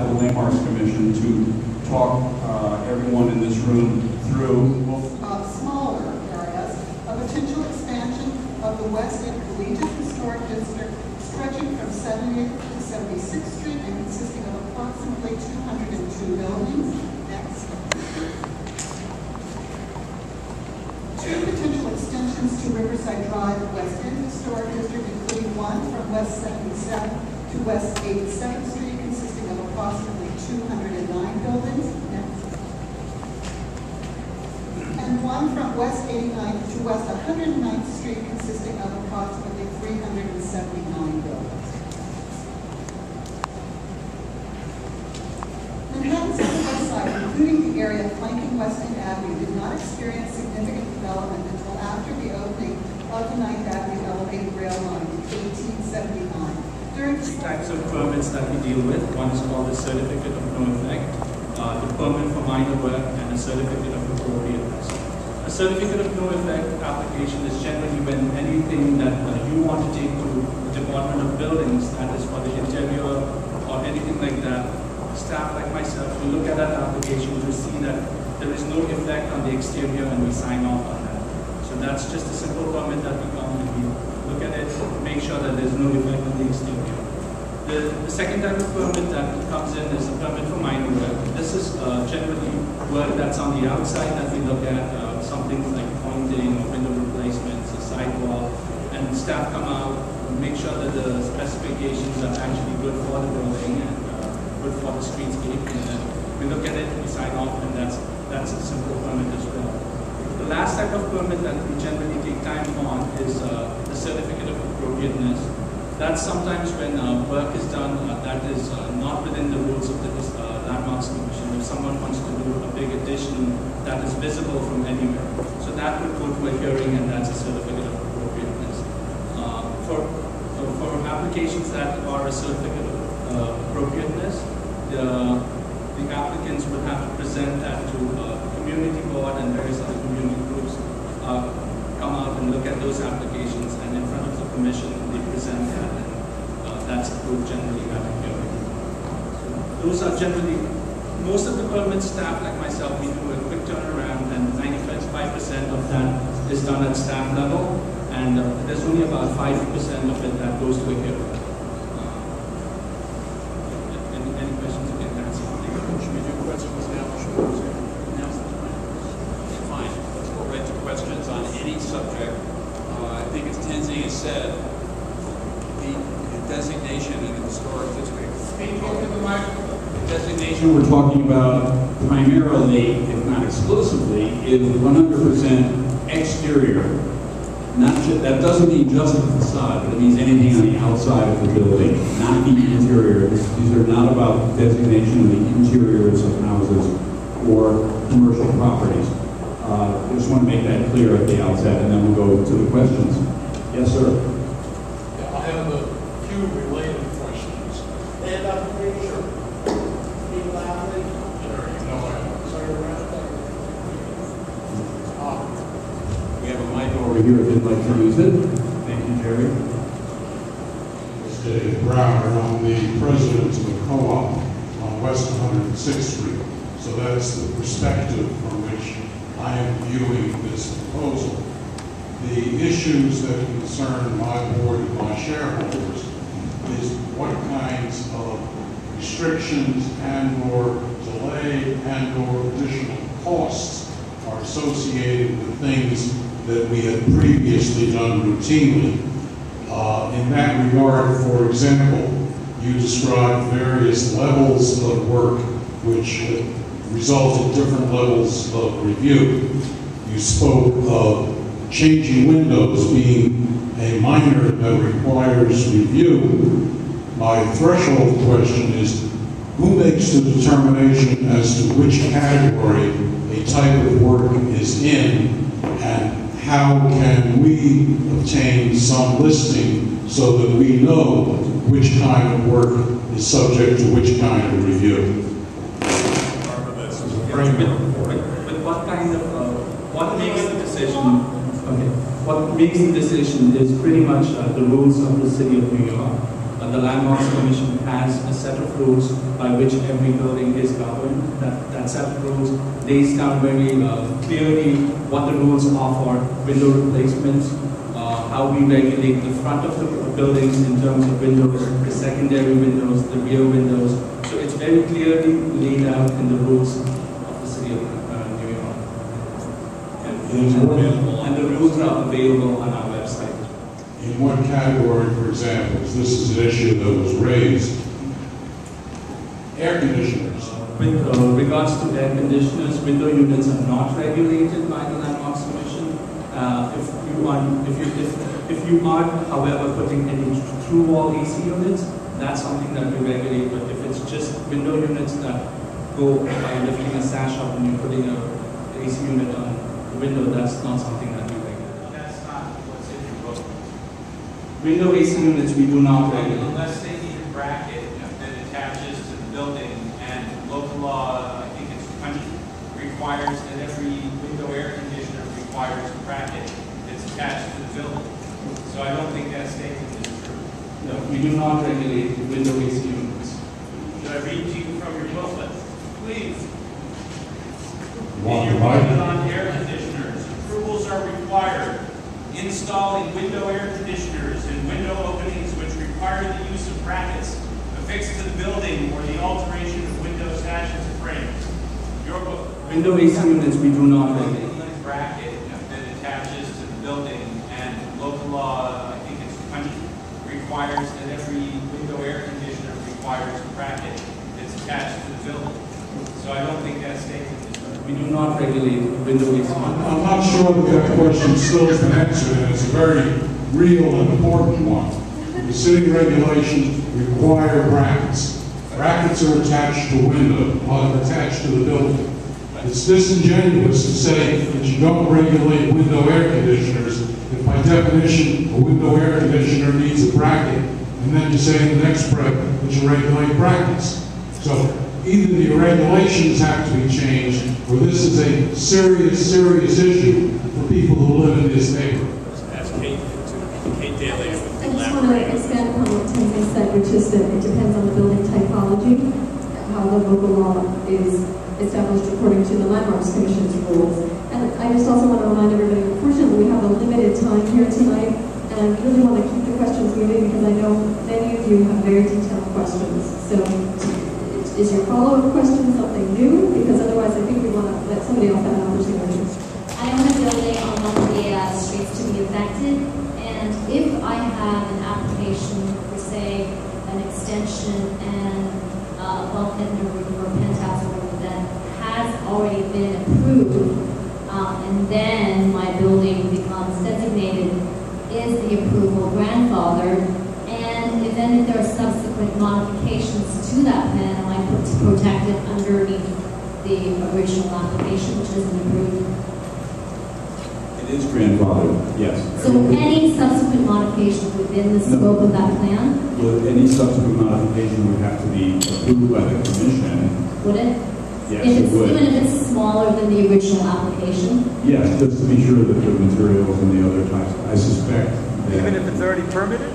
the Landmarks Commission to talk everyone in this room through smaller areas, a potential expansion of the West End Collegiate Historic District stretching from 70th to 76th Street and consisting of approximately 202 buildings. Next. Two potential extensions to Riverside Drive West End Historic District, including one from West 77th to West 87th Street, consisting of approximately 209 buildings. Next. And one from West 89th to West 109th Street, consisting of approximately 379 buildings. Manhattan's Upper West Side, including the area flanking West End Avenue, did not experience significant development until after the opening of the 9th Avenue elevated rail line in 1879. Two types of permits that we deal with. One is called the Certificate of No Effect, the permit for minor work, and a Certificate of Appropriateness. A Certificate of No Effect application is generally when anything that you want to take to the Department of Buildings, that is for the interior or anything like that, staff like myself will look at that application to see that there is no effect on the exterior and we sign off on that. So that's just a simple permit that we come and we look at it, make sure that there's no effect on the exterior. The second type of permit that comes in is a permit for minor work. This is generally work that's on the outside that we look at, something like pointing or window replacements, a sidewall, and staff come out, make sure that the specifications are actually good for the building and good for the streetscape, and then we look at it, we sign off, and that's a simple permit as well. The last type of permit that we generally take time on is the Certificate of Appropriateness. That's sometimes when work is done that is not within the rules of the Landmarks Commission. If someone wants to do a big addition that is visible from anywhere, so that would go to a hearing, and that's a Certificate of Appropriateness. For applications that are a Certificate of Appropriateness, the applicants would have to present that to a community board and various other community groups, come out and look at those applications, and in front of the commission they present that, and that's approved generally at a hearing. So those are generally, most of the permit staff like myself, we do a quick turnaround, and 95% of that is done at staff level, and there's only about 5% of it that goes to a hearing. Any questions you can answer? Should we do questions now? Fine. Let's go right to questions on any subject. I think as Tenzing has said, the designation in the historic district. The designation we're talking about primarily, if not exclusively, is 100% exterior. That doesn't mean just the facade, but it means anything on the outside of the building, not the interior. These are not about designation of the interiors of houses or commercial properties. I just want to make that clear at the outset, and then we'll go to the questions. Yes, sir. Yeah, I have a few related questions. And I'm pretty sure. Speak loudly. Sure, you know I am. Sorry, around We have a mic over here if you'd like to use it. Thank you, Jerry. Dave Browner. I'm the president of the co-op on West 106th Street. So that's the perspective from which I am viewing this proposal. The issues that concern my board and my shareholders is what kinds of restrictions and/or delay and/or additional costs are associated with things that we had previously done routinely. In that regard, for example, you described various levels of work which result in different levels of review. You spoke of changing windows being a minor that requires review. My threshold question is, who makes the determination as to which category a type of work is in, and how can we obtain some listing so that we know which kind of work is subject to which kind of review? But what kind of, what makes the decision, okay, what makes the decision is pretty much the rules of the City of New York. the Landmarks Commission has a set of rules by which every building is governed. That set of rules lays down very clearly what the rules are for window replacements, how we regulate the front of the buildings in terms of windows, the secondary windows, the rear windows. So it's very clearly laid out in the rules of the city of New York. And the rules are available on our website. In one category, for example, this is an issue that was raised, air conditioners. With regards to air conditioners, window units are not regulated by the Landmarks Commission. If you are, however, putting any true wall AC units, that's something that we regulate. But if it's just window units that go by lifting a sash up and you're putting an AC unit on the window, that's not something that we regulate. That's not what's in your book. Window AC units we do not regulate. Unless they need a bracket that attaches to the building, and local law, I think it's 20, requires that every window air conditioner requires a bracket that's attached to the building. So I don't think that statement is true. No, we do not regulate window AC units. Should I read to you from your booklet? Please. Want In the your mic? booklet on air conditioners, approvals are required. Installing window air conditioners in window openings which require the use of brackets affixed to the building or the alteration of window sashes or frames. Your book. Window AC units we do not regulate. Bracket that attaches to the building, and local law, I think it's 20, requires that every window air conditioner requires a bracket that's attached to the building. So I don't think that statement is true. We do not regulate window AC units. I'm not sure that question still has been answered, and it's a very real and important one. The city regulations require brackets. Brackets are attached to attached to the building. It's disingenuous to say that you don't regulate window air conditioners if by definition a window air conditioner needs a bracket, and then you say in the next breath that you regulate brackets. So either the regulations have to be changed, or this is a serious, serious issue for people who live in this neighborhood. Ask Kate Daly. I just want to expand upon what Tenzing said, which is that it depends on the building typology, how the local law is established according to the Landmarks Commission's rules. And I just also want to remind everybody, unfortunately, we have a limited time here tonight, and I really want to keep the questions moving because I know many of you have very detailed questions. So is your follow-up question something new? Because otherwise I think we want to let somebody else have an opportunity. I own a building on one of the streets to be affected, and if I have an application for, say, an extension and a bulkhead and a roof or a penthouse or whatever that has already been approved, and then my building becomes designated, is the approval grandfathered? And then if there are subsequent modifications to that plan, am I protected underneath the original application, which isn't approved? It is grandfathered, yes. So any subsequent modifications within the scope of that plan? Well, any subsequent modification would have to be approved by the commission. Would it? Yes, If it it's, would. even if it's smaller than the original application? Yes, just to be sure that the materials and the other types, I suspect that... Even if it's already permitted?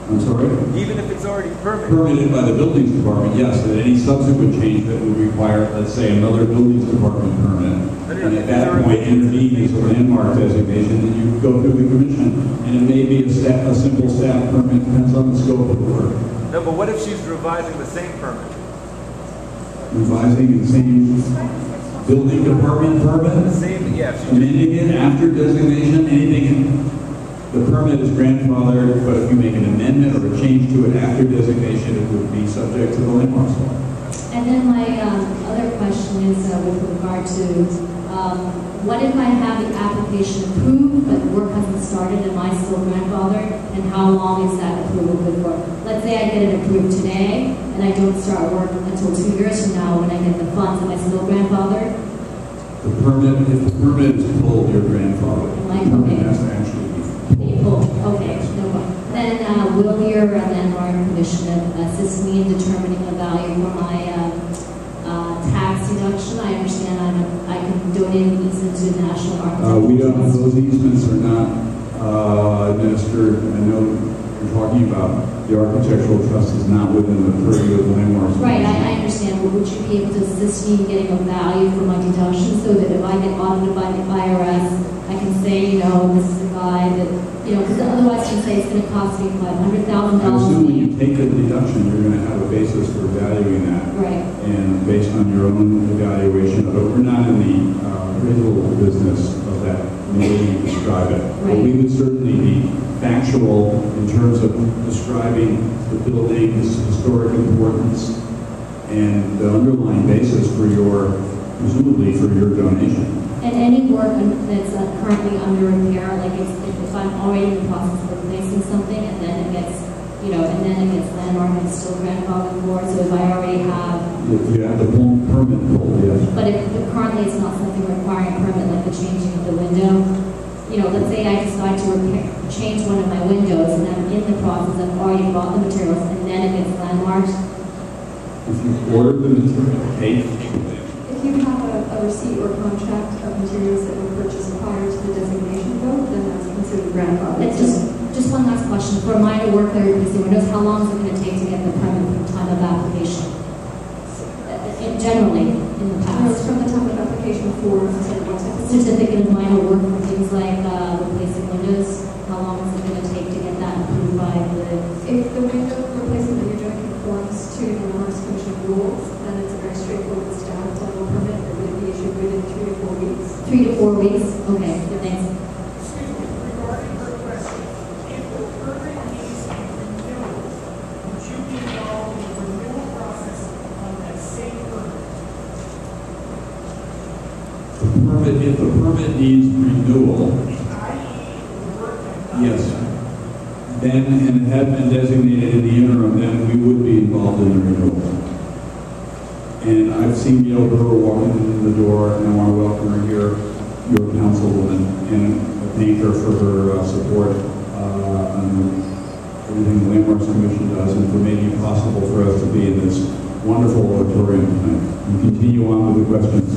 I'm sorry? Even if it's already permitted? Permitted by the buildings department, yes, that any subsequent change that would require, let's say, another buildings department permit, and at that point intervene as a landmark designation, then you go through the commission, and it may be a simple staff permit, depends on the scope of the work. No, but what if she's revising the same permit? Revising the same building department permit? The same, yeah. Amending it after designation, anything, the permit is grandfathered, but if you make an amendment or a change to it after designation, it would be subject to the landmarks law. And then my other question is with regard to what if I have the application approved, but work hasn't started, am I still grandfathered? And how long is that approval good for? Let's say I get it approved today, and I don't start work until 2 years from now when I get the funds, am I still grandfathered? The permit, if the permit is pulled, your grandfather. Like, The permit okay. has to actually be pulled. Okay, no problem. Then will your landmark commission assist me in determining the value for my tax deduction? I understand I can donate an easement to the National Architectural We don't, Trust. those easements are not administered, I know you're talking about, the architectural trust is not within the purview of landmarks. Right, I understand, but would you be able to assist me in getting a value for my deduction so that if I get audited by the IRS, I can say, you know, this is a guy that, you know, because otherwise I can say it's going to cost me $500,000. I assume when you take the deduction, you're going to have a basis for valuing that. Right. And based on your own evaluation of it, we're not in the appraisal business of that, the way you describe it. But Right. we would certainly be factual in terms of describing the building's historic importance and the underlying basis for your, presumably for your donation. And any work that's currently under repair, like if I'm already in the process of replacing something and then it gets, you know, and then it gets landmark and it's still grandfathered for, so if I already have... You have the permit pulled, yes. But if currently it's not something requiring a permit, like the changing of the window, you know, let's say I decide to change one of my windows and I'm in the process, I've already bought the materials and then it gets landmarked. If you order the material, paid. If you have a receipt or contract of materials that were purchased prior to the designation vote, then that's considered grandfathered. It's just one last question. For a minor work that you're replacing windows, how long is it going to take to get the permit from the time of application? Generally, in the past. From the time of application for what type of Certificate of minor work for things like replacing windows, how long is it going to take to get that approved by the... If the window replacement that you're doing conforms to the Landmarks Commission rules, then it's a very straightforward staff level permit that would be issued within 3 to 4 weeks. 3 to 4 weeks? Okay, thanks. Excuse me, regarding her question, if the permit needs to be renewed, would you be involved in the renewal process on that same permit? If the permit needs renewal, i.e., the work that yes, then, and it had been designated in the interim, then we would be involved in the renewal. And I've seen Gail Brewer walking in the door, and I want to welcome her here, your councilwoman, and thank her for her support on everything the Landmarks Commission does, and for making it possible for us to be in this wonderful auditorium tonight. And continue on with the questions.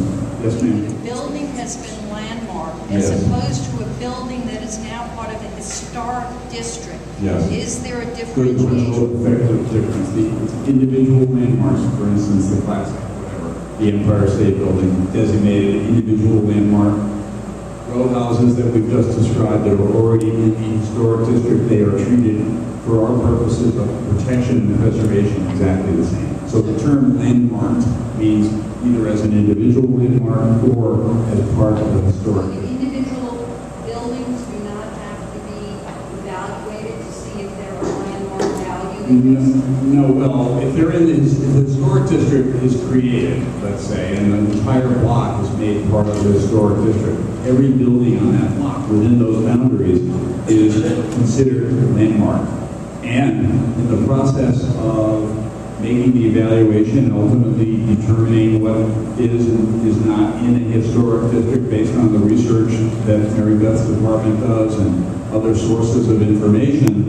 Yes, ma'am. The building has been landmarked as Yes. opposed to a building that is now part of a historic district. Yes. Is there a Good differentiation? principle effective difference. The individual landmarks, for instance, the classic, whatever, the Empire State Building, designated individual landmark. Row houses that we've just described that are already in the historic district, they are treated for our purposes of protection and preservation exactly the same. So the term landmarked means either as an individual landmark or as part of the historic district. Individual buildings do not have to be evaluated to see if they're a landmark value? No, well, if they're in the, if the historic district is created, let's say, and the entire block is made part of the historic district, every building on that block within those boundaries is considered landmark. And in the process of making the evaluation and ultimately determining what is and is not in a historic district based on the research that Mary Beth's department does and other sources of information,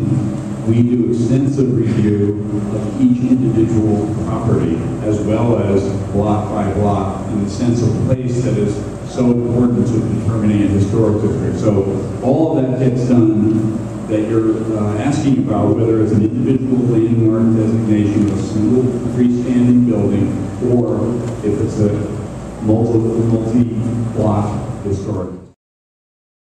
we do extensive review of each individual property as well as block by block in the sense of place that is so important to determining a historic district. So all of that gets done that you're asking about, whether it's an individual landmark designation of a single freestanding building or if it's a multi-block historic.